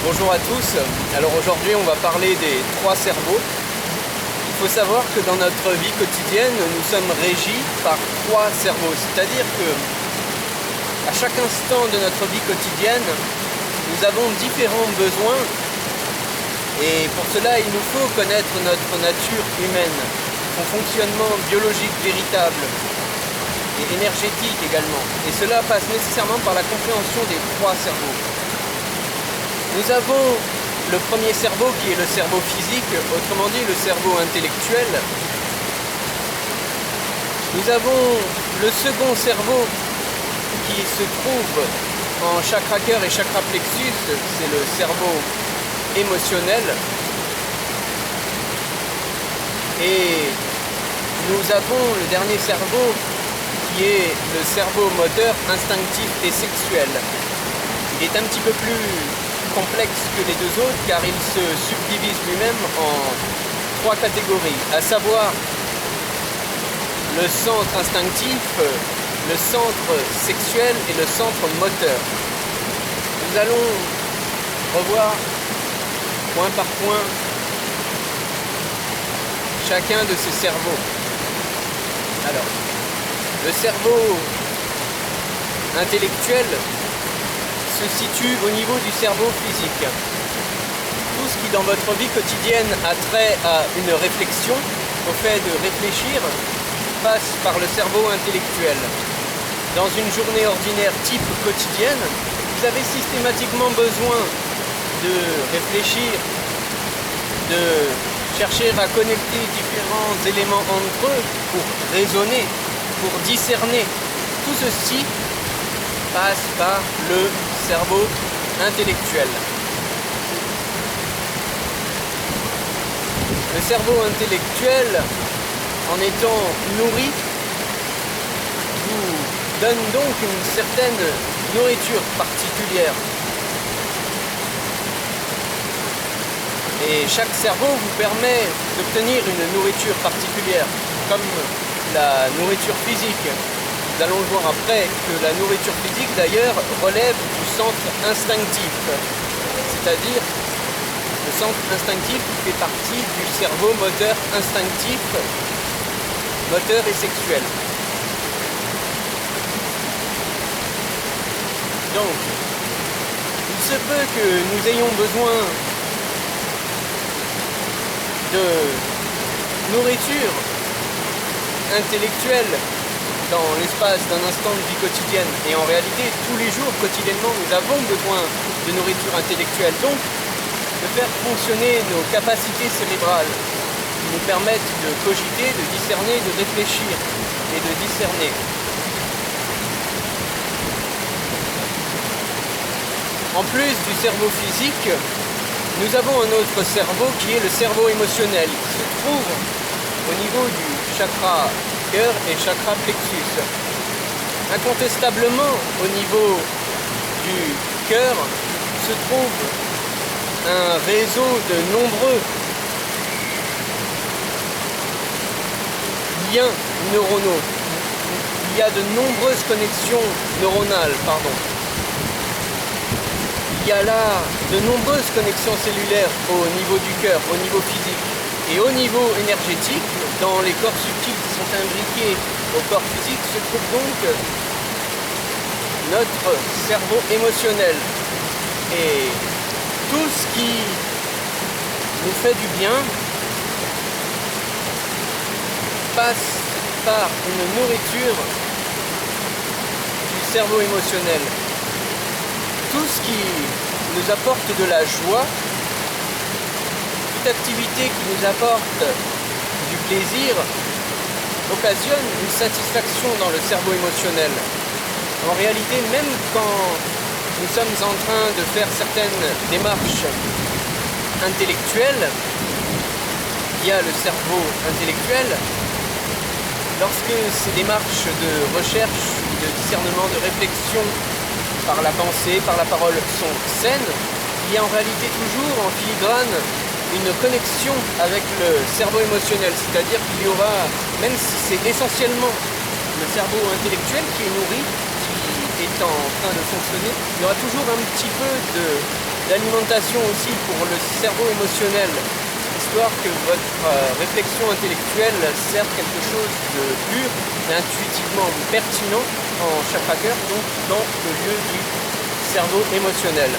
Bonjour à tous. Alors aujourd'hui on va parler des trois cerveaux. Il faut savoir que dans notre vie quotidienne nous sommes régis par trois cerveaux. C'est-à-dire que à chaque instant de notre vie quotidienne nous avons différents besoins et pour cela il nous faut connaître notre nature humaine, son fonctionnement biologique véritable et énergétique également. Et cela passe nécessairement par la compréhension des trois cerveaux. Nous avons le premier cerveau qui est le cerveau physique, autrement dit le cerveau intellectuel. Nous avons le second cerveau qui se trouve en chakra cœur et chakra plexus, c'est le cerveau émotionnel. Et nous avons le dernier cerveau qui est le cerveau moteur, instinctif et sexuel. Il est un petit peu plus complexe que les deux autres car il se subdivise lui-même en trois catégories, à savoir le centre instinctif, le centre sexuel et le centre moteur. Nous allons revoir point par point chacun de ces cerveaux. Alors, le cerveau intellectuel se situe au niveau du cerveau physique. Tout ce qui dans votre vie quotidienne a trait à une réflexion, au fait de réfléchir, passe par le cerveau intellectuel. Dans une journée ordinaire type quotidienne, vous avez systématiquement besoin de réfléchir, de chercher à connecter différents éléments entre eux pour raisonner, pour discerner. Tout ceci passe par le cerveau intellectuel. Le cerveau intellectuel, en étant nourri, vous donne donc une certaine nourriture particulière. Et chaque cerveau vous permet d'obtenir une nourriture particulière, comme la nourriture physique. Nous allons le voir après que la nourriture physique d'ailleurs relève du centre instinctif, c'est-à-dire le centre instinctif qui fait partie du cerveau moteur instinctif, moteur et sexuel. Donc, il se peut que nous ayons besoin de nourriture intellectuelle dans l'espace d'un instant de vie quotidienne. Et en réalité, tous les jours, quotidiennement, nous avons besoin de nourriture intellectuelle. Donc, de faire fonctionner nos capacités cérébrales qui nous permettent de cogiter, de discerner, de réfléchir et de discerner. En plus du cerveau physique, nous avons un autre cerveau qui est le cerveau émotionnel, qui se trouve au niveau du chakra cœur et chakra plexus. Incontestablement, au niveau du cœur se trouve un réseau de nombreux liens neuronaux. Il y a de nombreuses connexions neuronales, Il y a là de nombreuses connexions cellulaires au niveau du cœur, au niveau physique. Et au niveau énergétique, dans les corps subtils qui sont imbriqués au corps physique, se trouve donc notre cerveau émotionnel. Et tout ce qui nous fait du bien passe par une nourriture du cerveau émotionnel. Tout ce qui nous apporte de la joie, toute activité qui nous apporte du plaisir, occasionne une satisfaction dans le cerveau émotionnel. En réalité, même quand nous sommes en train de faire certaines démarches intellectuelles via le cerveau intellectuel, lorsque ces démarches de recherche, de discernement, de réflexion par la pensée, par la parole sont saines, il y a en réalité toujours en filigrane une connexion avec le cerveau émotionnel, c'est-à-dire qu'il y aura, même si c'est essentiellement le cerveau intellectuel qui est nourri, qui est en train de fonctionner, il y aura toujours un petit peu de d'alimentation aussi pour le cerveau émotionnel, histoire que votre réflexion intellectuelle serve quelque chose de pur et intuitivement pertinent en chakra-cœur, donc dans le lieu du cerveau émotionnel.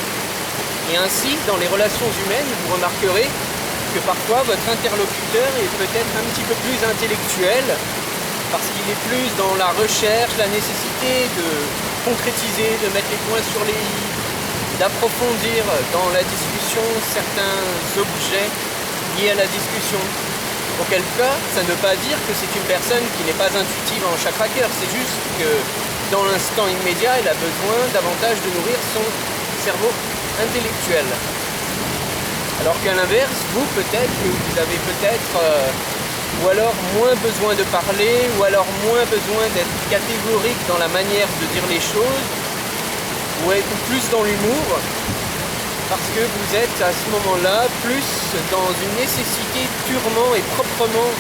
Et ainsi, dans les relations humaines, vous remarquerez que parfois votre interlocuteur est peut-être un petit peu plus intellectuel, parce qu'il est plus dans la recherche, la nécessité de concrétiser, de mettre les points sur les i, d'approfondir dans la discussion certains objets liés à la discussion. Auquel cas, ça ne veut pas dire que c'est une personne qui n'est pas intuitive en chakra-cœur, c'est juste que dans l'instant immédiat, elle a besoin davantage de nourrir son cerveau intellectuel. Alors qu'à l'inverse, vous peut-être que vous avez peut-être ou alors moins besoin de parler, ou alors moins besoin d'être catégorique dans la manière de dire les choses, ou plus dans l'humour, parce que vous êtes à ce moment-là plus dans une nécessité purement et proprement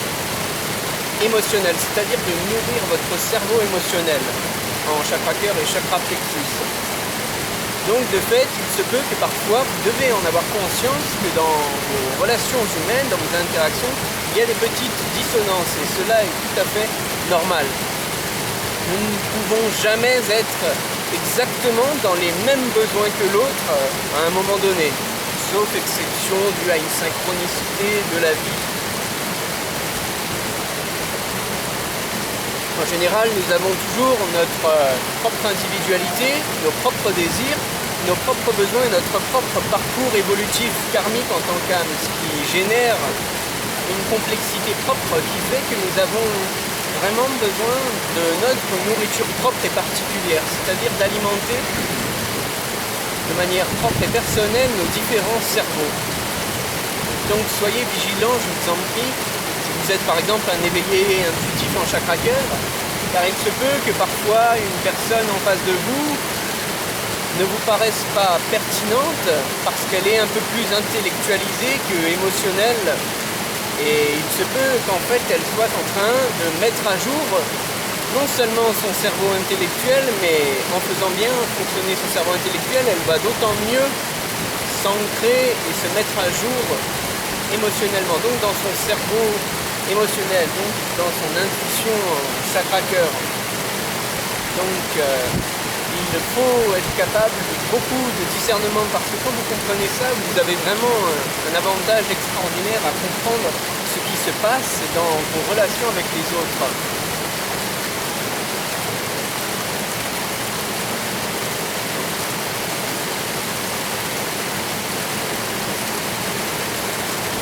émotionnelle, c'est-à-dire de nourrir votre cerveau émotionnel en chakra-cœur et chakra plexus. Donc de fait, il se peut que parfois vous devez en avoir conscience que dans vos relations humaines, dans vos interactions, il y a des petites dissonances et cela est tout à fait normal. Nous ne pouvons jamais être exactement dans les mêmes besoins que l'autre à un moment donné, sauf exception due à une synchronicité de la vie. En général, nous avons toujours notre propre individualité, nos propres désirs, nos propres besoins et notre propre parcours évolutif karmique en tant qu'âme, ce qui génère une complexité propre qui fait que nous avons vraiment besoin de notre nourriture propre et particulière, c'est-à-dire d'alimenter de manière propre et personnelle nos différents cerveaux. Donc soyez vigilants, je vous en prie, si vous êtes par exemple un éveillé intuitif en chakra-cœur, car il se peut que parfois une personne en face de vous ne vous paraisse pas pertinente parce qu'elle est un peu plus intellectualisée que émotionnelle. Et il se peut qu'en fait elle soit en train de mettre à jour non seulement son cerveau intellectuel, mais en faisant bien fonctionner son cerveau intellectuel, elle va d'autant mieux s'ancrer et se mettre à jour émotionnellement, donc dans son cerveau émotionnel, donc dans son intuition chakra-cœur. Donc il faut être capable de beaucoup de discernement, parce que quand vous comprenez ça, vous avez vraiment un avantage extraordinaire à comprendre ce qui se passe dans vos relations avec les autres.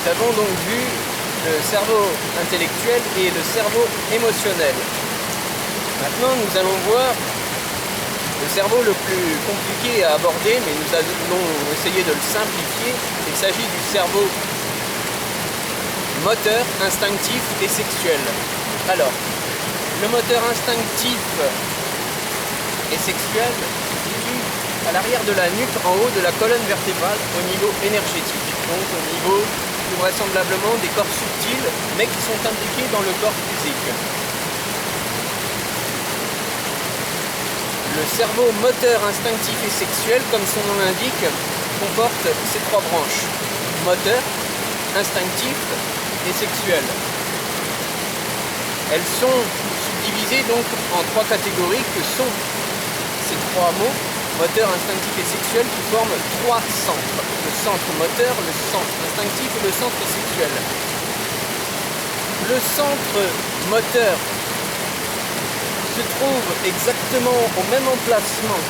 Nous avons donc vu le cerveau intellectuel et le cerveau émotionnel. Maintenant, nous allons voir le cerveau le plus compliqué à aborder, mais nous allons essayer de le simplifier. Il s'agit du cerveau moteur, instinctif et sexuel. Alors, le moteur instinctif et sexuel se situe à l'arrière de la nuque, en haut de la colonne vertébrale, au niveau énergétique, donc au niveau plus vraisemblablement des corps subtils, mais qui sont impliqués dans le corps physique. Le cerveau moteur, instinctif et sexuel, comme son nom l'indique, comporte ces trois branches: moteur, instinctif et sexuel. Elles sont subdivisées donc en trois catégories que sont ces trois mots, moteur, instinctif et sexuel, qui forment trois centres: le centre moteur, le centre instinctif et le centre sexuel. Le centre moteur se trouve exactement au même emplacement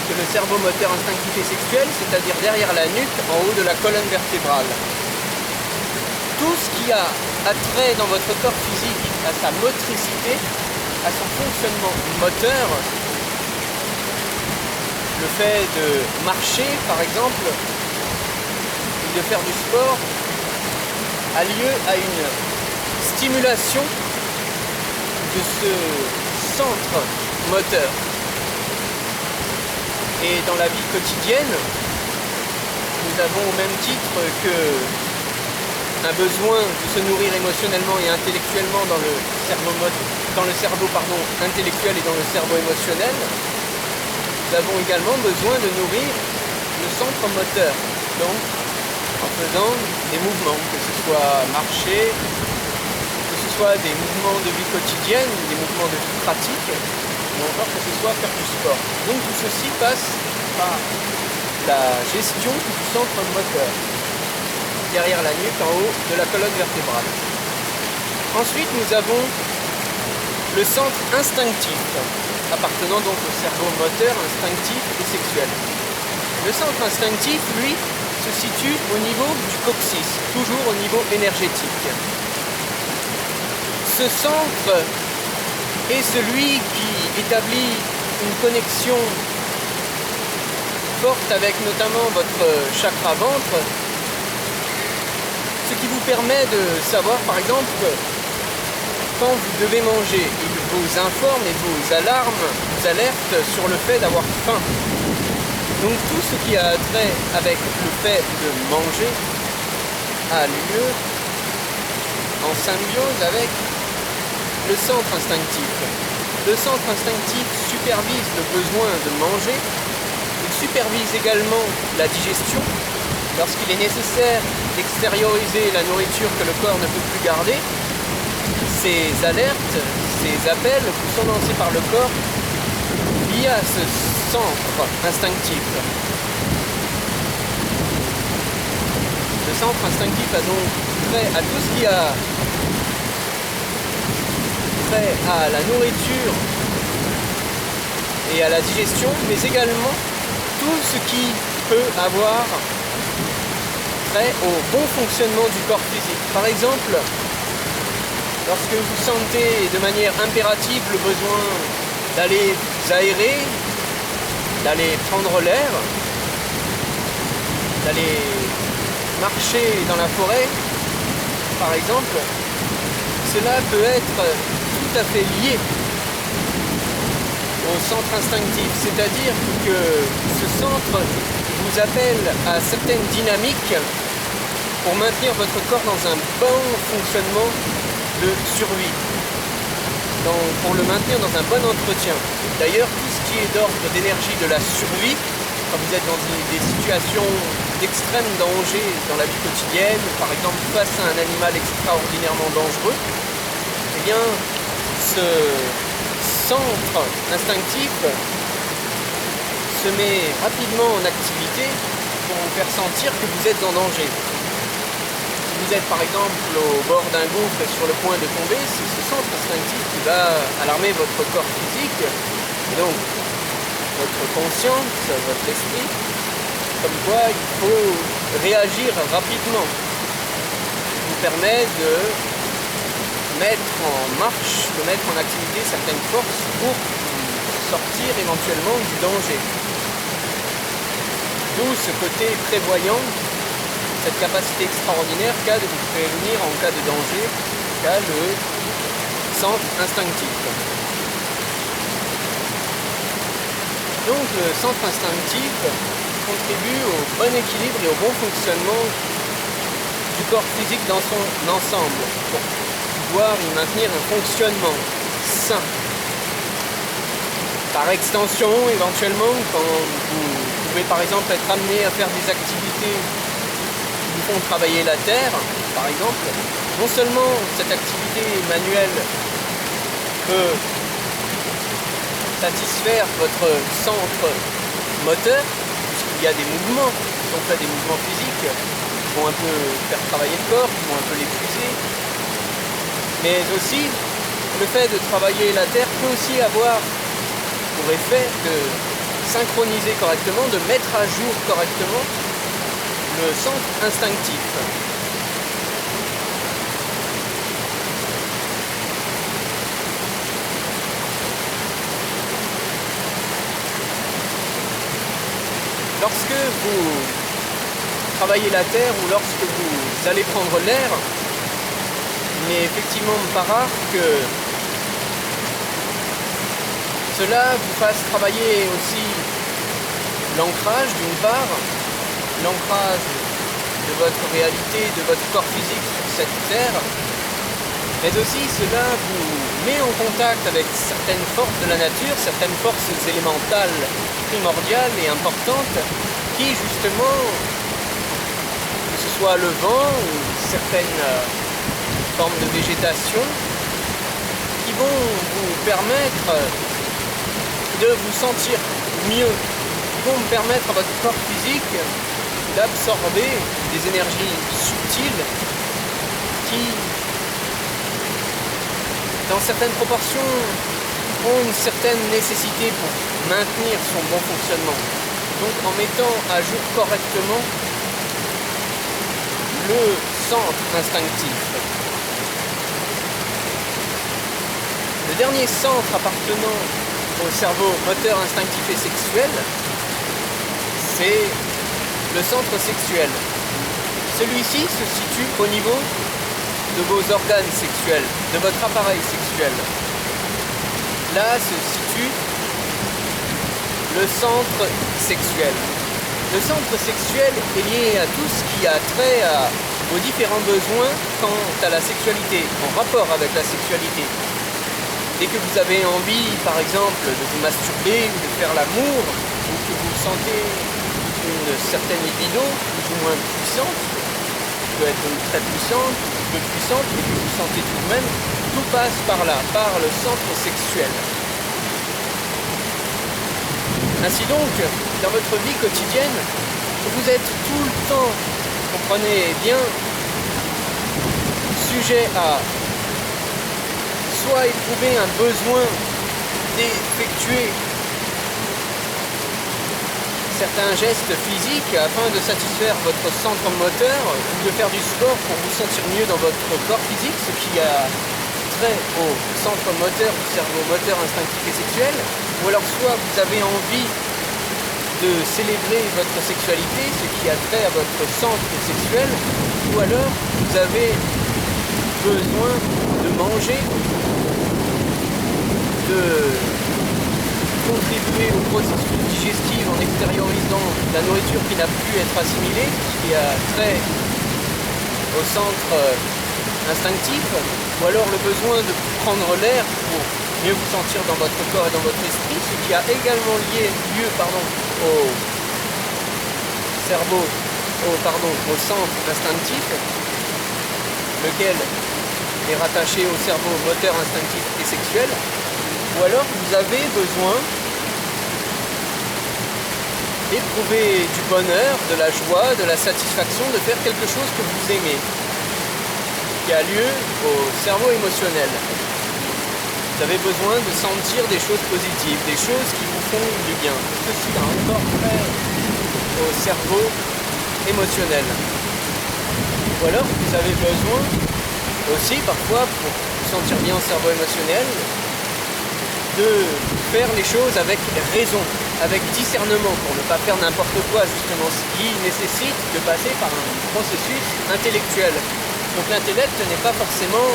que le cerveau moteur, instinctif et sexuel, c'est-à-dire derrière la nuque, en haut de la colonne vertébrale. Tout ce qui a attrait dans votre corps physique à sa motricité, à son fonctionnement moteur, le fait de marcher par exemple, ou de faire du sport, a lieu à une stimulation de ce centre moteur. Et dans la vie quotidienne, nous avons au même titre que un besoin de se nourrir émotionnellement et intellectuellement dans le cerveau intellectuel et dans le cerveau émotionnel. Nous avons également besoin de nourrir le centre moteur. Donc, en faisant des mouvements, que ce soit marcher, que ce soit des mouvements de vie quotidienne, des mouvements de vie pratique, ou encore que ce soit faire du sport. Donc tout ceci passe par la gestion du centre moteur, derrière la nuque, en haut de la colonne vertébrale. Ensuite, nous avons le centre instinctif, appartenant donc au cerveau moteur, instinctif et sexuel. Le centre instinctif, lui, se situe au niveau du coccyx, toujours au niveau énergétique. Ce centre est celui qui établit une connexion forte avec notamment votre chakra ventre, ce qui vous permet de savoir par exemple quand vous devez manger. Il vous informe et vous alarme, vous alerte sur le fait d'avoir faim. Donc tout ce qui a trait avec le fait de manger a lieu en symbiose avec le centre instinctif. Le centre instinctif supervise le besoin de manger. Il supervise également la digestion. Lorsqu'il est nécessaire d'extérioriser la nourriture que le corps ne peut plus garder, ces alertes, ces appels vous sont lancés par le corps via ce centre instinctif. Le centre instinctif a donc trait à tout ce qui a trait à la nourriture et à la digestion, mais également tout ce qui peut avoir trait au bon fonctionnement du corps physique. Par exemple, lorsque vous sentez de manière impérative le besoin d'aller vous aérer, d'aller prendre l'air, d'aller marcher dans la forêt, par exemple, cela peut être tout à fait lié au centre instinctif, c'est-à-dire que ce centre vous appelle à certaines dynamiques pour maintenir votre corps dans un bon fonctionnement de survie, pour le maintenir dans un bon entretien. D'ailleurs, tout ce qui est d'ordre d'énergie de la survie, quand vous êtes dans des situations d'extrême danger dans la vie quotidienne, par exemple face à un animal extraordinairement dangereux, eh bien, ce centre instinctif se met rapidement en activité pour vous faire sentir que vous êtes en danger. Si vous êtes par exemple au bord d'un gouffre et sur le point de tomber, c'est ce centre instinctif qui va alarmer votre corps physique et donc votre conscience, votre esprit, comme quoi il faut réagir rapidement. Ça vous permet de mettre en marche, de mettre en activité certaines forces pour sortir éventuellement du danger. D'où ce côté prévoyant, cette capacité extraordinaire qu'a de vous prévenir en cas de danger, qu'a le centre instinctif. Donc le centre instinctif contribue au bon équilibre et au bon fonctionnement du corps physique dans son ensemble, pour pouvoir y maintenir un fonctionnement sain. Par extension, éventuellement, quand vous pouvez par exemple être amené à faire des activités qui vous font travailler la terre, par exemple, non seulement cette activité manuelle peut satisfaire votre centre moteur, puisqu'il y a des mouvements qui sont faits, des mouvements physiques qui vont un peu faire travailler le corps, qui vont un peu l'épuiser, mais aussi le fait de travailler la terre peut aussi avoir pour effet de synchroniser correctement, de mettre à jour correctement le centre instinctif. Lorsque vous travaillez la terre ou lorsque vous allez prendre l'air, il n'est effectivement pas rare que cela vous fasse travailler aussi l'ancrage d'une part, l'ancrage de votre réalité, de votre corps physique sur cette terre, mais aussi cela vous met en contact avec certaines forces de la nature, certaines forces élémentales primordiales et importantes qui justement, que ce soit le vent ou certaines formes de végétation, qui vont vous permettre de vous sentir mieux, qui vont permettre à votre corps physique d'absorber des énergies subtiles qui, dans certaines proportions, ont une certaine nécessité pour maintenir son bon fonctionnement. Donc en mettant à jour correctement le centre instinctif. Le dernier centre appartenant au cerveau moteur, instinctif et sexuel, c'est le centre sexuel. Celui-ci se situe au niveau de vos organes sexuels, de votre appareil sexuel. Là se situe le centre sexuel. Le centre sexuel est lié à tout ce qui a trait à vos différents besoins quant à la sexualité, en rapport avec la sexualité. Dès que vous avez envie, par exemple, de vous masturber ou de faire l'amour, ou que vous sentez une certaine libido, plus ou moins puissante, qui peut être très puissante, peu puissante, mais que vous sentez tout de même, tout passe par là, par le centre sexuel. Ainsi donc, dans votre vie quotidienne, vous êtes tout le temps, comprenez bien, sujet à soit éprouver un besoin d'effectuer certains gestes physiques afin de satisfaire votre centre moteur ou de faire du sport pour vous sentir mieux dans votre corps physique, ce qui a trait au centre moteur du cerveau moteur instinctif et sexuel, ou alors soit vous avez envie de célébrer votre sexualité, ce qui a trait à votre centre sexuel, ou alors vous avez besoin de manger, de contribuer au processus digestif en extériorisant la nourriture qui n'a pu être assimilée, ce qui a trait au centre instinctif, ou alors le besoin de prendre l'air pour mieux vous sentir dans votre corps et dans votre esprit, ce qui a également lieu au cerveau, au centre instinctif, lequel est rattaché au cerveau moteur instinctif et sexuel, ou alors vous avez besoin d'éprouver du bonheur, de la joie, de la satisfaction de faire quelque chose que vous aimez, qui a lieu au cerveau émotionnel. Vous avez besoin de sentir des choses positives, des choses qui vous font du bien. Ceci a encore trait au cerveau émotionnel. Ou alors vous avez besoin aussi parfois, pour vous sentir bien au cerveau émotionnel, de faire les choses avec raison, avec discernement, pour ne pas faire n'importe quoi, justement, ce qui nécessite de passer par un processus intellectuel. Donc l'intellect n'est pas forcément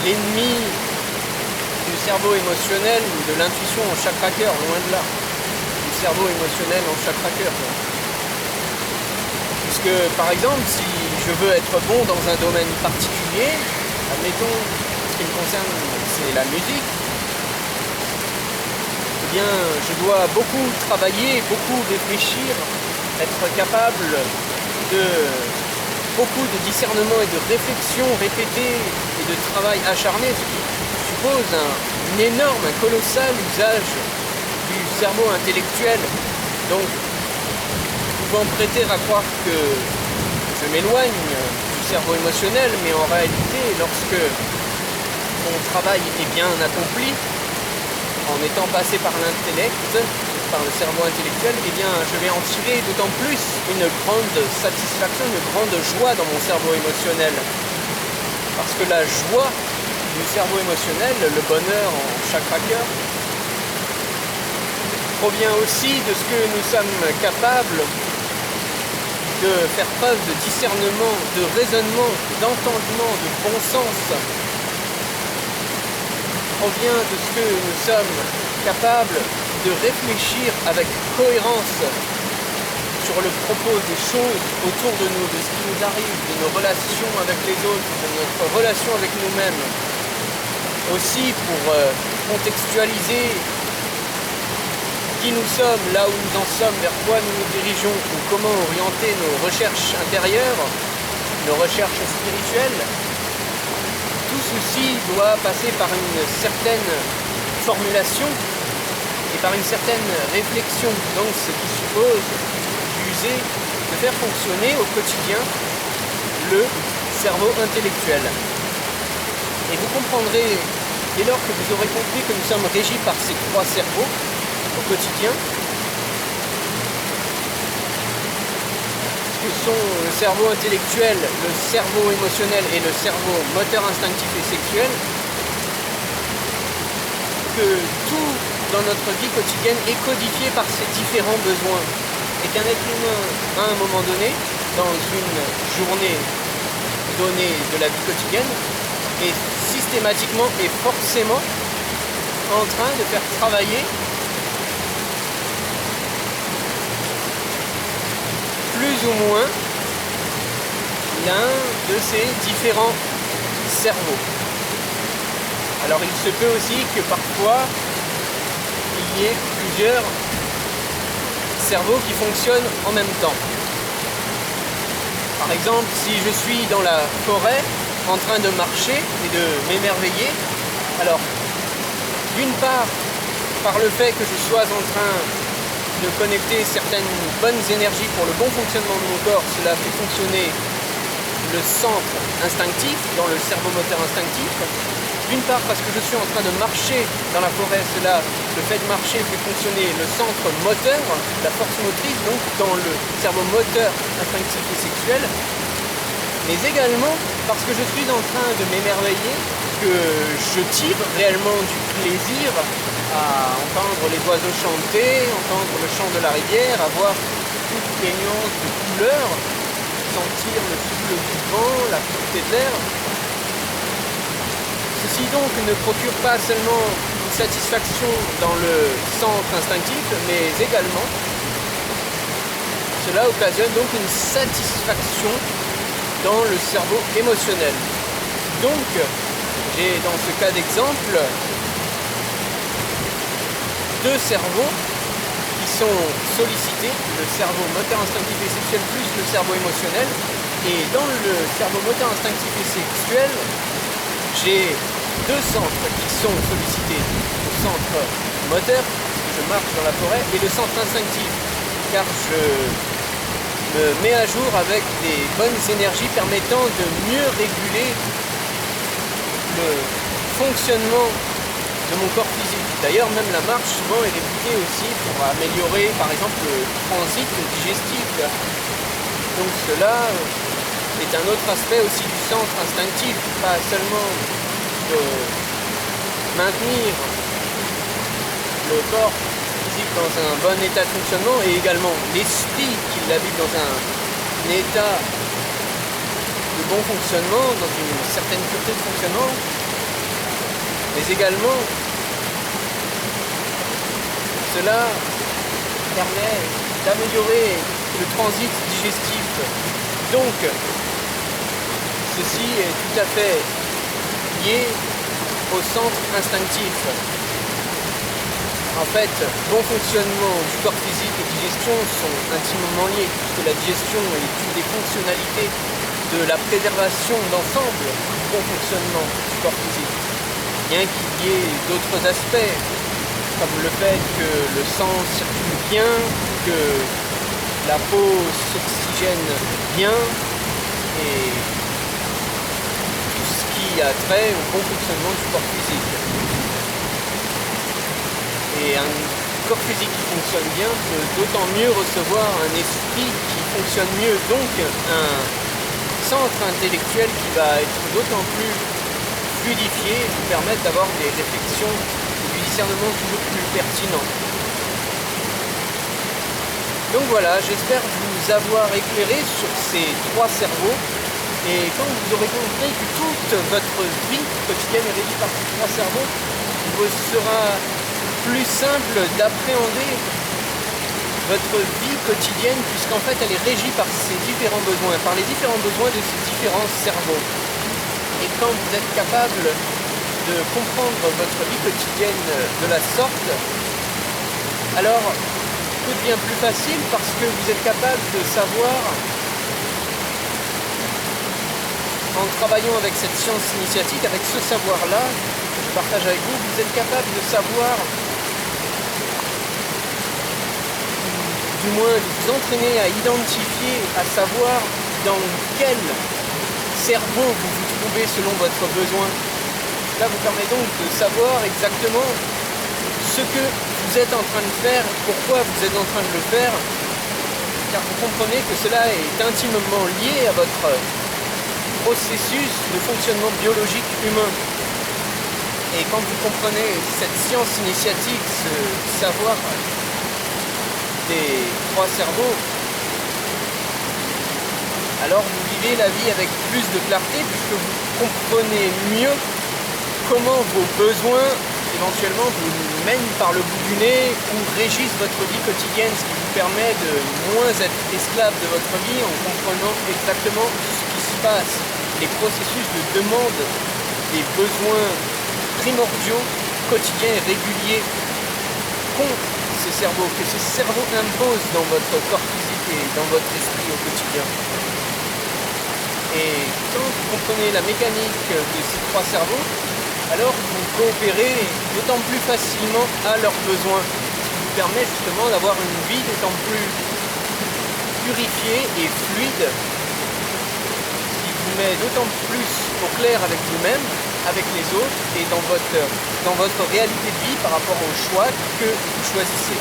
l'ennemi du cerveau émotionnel ou de l'intuition en chakra-cœur, loin de là. Du cerveau émotionnel en chakra-cœur. Puisque, par exemple, si je veux être bon dans un domaine particulier, admettons, ce qui me concerne, c'est la musique, eh bien, je dois beaucoup travailler, beaucoup réfléchir, être capable de beaucoup de discernement et de réflexion répétée et de travail acharné, ce qui suppose un énorme, un colossal usage du cerveau intellectuel. Donc, pouvant prêter à croire que je m'éloigne du cerveau émotionnel, mais en réalité, lorsque mon travail est bien accompli, en étant passé par l'intellect, par le cerveau intellectuel, eh bien, je vais en tirer d'autant plus une grande satisfaction, une grande joie dans mon cerveau émotionnel. Parce que la joie du cerveau émotionnel, le bonheur en chakra-cœur, provient aussi de ce que nous sommes capables de faire preuve de discernement, de raisonnement, d'entendement, de bon sens, provient de ce que nous sommes capables de réfléchir avec cohérence sur le propos des choses autour de nous, de ce qui nous arrive, de nos relations avec les autres, de notre relation avec nous-mêmes. Aussi pour contextualiser qui nous sommes, là où nous en sommes, vers quoi nous nous dirigeons, ou comment orienter nos recherches intérieures, nos recherches spirituelles, tout ceci doit passer par une certaine formulation et par une certaine réflexion. Donc ce qui suppose d'user, de faire fonctionner au quotidien le cerveau intellectuel. Et vous comprendrez, dès lors que vous aurez compris que nous sommes régis par ces trois cerveaux au quotidien, que sont le cerveau intellectuel, le cerveau émotionnel et le cerveau moteur, instinctif et sexuel, que tout dans notre vie quotidienne est codifié par ces différents besoins. Et qu'un être humain, à un moment donné, dans une journée donnée de la vie quotidienne, est systématiquement et forcément en train de faire travailler plus ou moins l'un de ces différents cerveaux. Alors il se peut aussi que parfois il y ait plusieurs cerveaux qui fonctionnent en même temps. Par exemple, si je suis dans la forêt en train de marcher et de m'émerveiller, alors d'une part, par le fait que je sois en train de connecter certaines bonnes énergies pour le bon fonctionnement de mon corps, cela fait fonctionner le centre instinctif, dans le cerveau moteur instinctif. D'une part parce que je suis en train de marcher dans la forêt, cela, le fait de marcher fait fonctionner le centre moteur, la force motrice, donc dans le cerveau moteur instinctif et sexuel, mais également parce que je suis en train de m'émerveiller, que je tire réellement du plaisir à entendre les oiseaux chanter, entendre le chant de la rivière, à voir toutes les nuances de couleurs, sentir le souffle du vent, la pureté de l'air. Ceci donc ne procure pas seulement une satisfaction dans le centre instinctif, mais également cela occasionne donc une satisfaction dans le cerveau émotionnel. Donc, j'ai dans ce cas d'exemple deux cerveaux qui sont sollicités, le cerveau moteur instinctif et sexuel plus le cerveau émotionnel. Et dans le cerveau moteur instinctif et sexuel, j'ai deux centres qui sont sollicités, le centre moteur, parce que je marche dans la forêt, et le centre instinctif, car je me mets à jour avec des bonnes énergies permettant de mieux réguler le fonctionnement de mon corps physique. D'ailleurs, même la marche souvent est réputée aussi pour améliorer par exemple le transit digestif. Donc cela est un autre aspect aussi du centre instinctif, pas seulement de maintenir le corps physique dans un bon état de fonctionnement et également l'esprit qui l'habite dans un état de bon fonctionnement, dans une certaine pureté de fonctionnement, mais également cela permet d'améliorer le transit digestif. Donc ceci est tout à fait lié au centre instinctif. En fait, bon fonctionnement du corps physique et digestion sont intimement liés, puisque la digestion est une des fonctionnalités de la préservation d'ensemble du bon fonctionnement du corps physique. Bien qu'il y ait d'autres aspects, comme le fait que le sang circule bien, que la peau s'oxygène bien, et a trait au bon fonctionnement du corps physique. Et un corps physique qui fonctionne bien peut d'autant mieux recevoir un esprit qui fonctionne mieux, donc un centre intellectuel qui va être d'autant plus fluidifié et vous permettre d'avoir des réflexions et du discernement toujours plus pertinents. Donc voilà, j'espère vous avoir éclairé sur ces trois cerveaux. Et quand vous aurez compris que toute votre vie quotidienne est régie par ces trois cerveaux, il vous sera plus simple d'appréhender votre vie quotidienne, puisqu'en fait elle est régie par ces différents besoins, par les différents besoins de ces différents cerveaux. Et quand vous êtes capable de comprendre votre vie quotidienne de la sorte, alors tout devient plus facile parce que vous êtes capable de savoir, en travaillant avec cette science initiatique, avec ce savoir-là que je partage avec vous, vous êtes capable de savoir, du moins de vous entraîner à identifier, à savoir dans quel cerveau vous vous trouvez selon votre besoin. Cela vous permet donc de savoir exactement ce que vous êtes en train de faire, pourquoi vous êtes en train de le faire, car vous comprenez que cela est intimement lié à votre processus de fonctionnement biologique humain. Et quand vous comprenez cette science initiatique, ce savoir des 3 cerveaux, alors vous vivez la vie avec plus de clarté puisque vous comprenez mieux comment vos besoins éventuellement vous mènent par le bout du nez ou régissent votre vie quotidienne, ce qui vous permet de moins être esclave de votre vie en comprenant exactement ce qui se passe, les processus de demande des besoins primordiaux, quotidiens et réguliers qu'ont ces cerveaux, que ces cerveaux imposent dans votre corps physique et dans votre esprit au quotidien. Et quand vous comprenez la mécanique de ces 3 cerveaux, alors vous coopérez d'autant plus facilement à leurs besoins, ce qui vous permet justement d'avoir une vie d'autant plus purifiée et fluide, qui vous met d'autant plus au clair avec vous-même, avec les autres et dans votre réalité de vie par rapport aux choix que vous choisissez,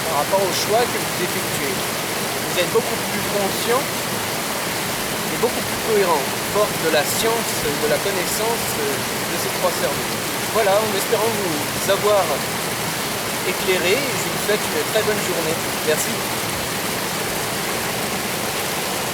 par rapport aux choix que vous effectuez. Vous êtes beaucoup plus conscient et beaucoup plus cohérent, force de la science, de la connaissance de ces 3 cerveaux. Voilà, en espérant vous avoir éclairé, je vous souhaite une très bonne journée. Merci.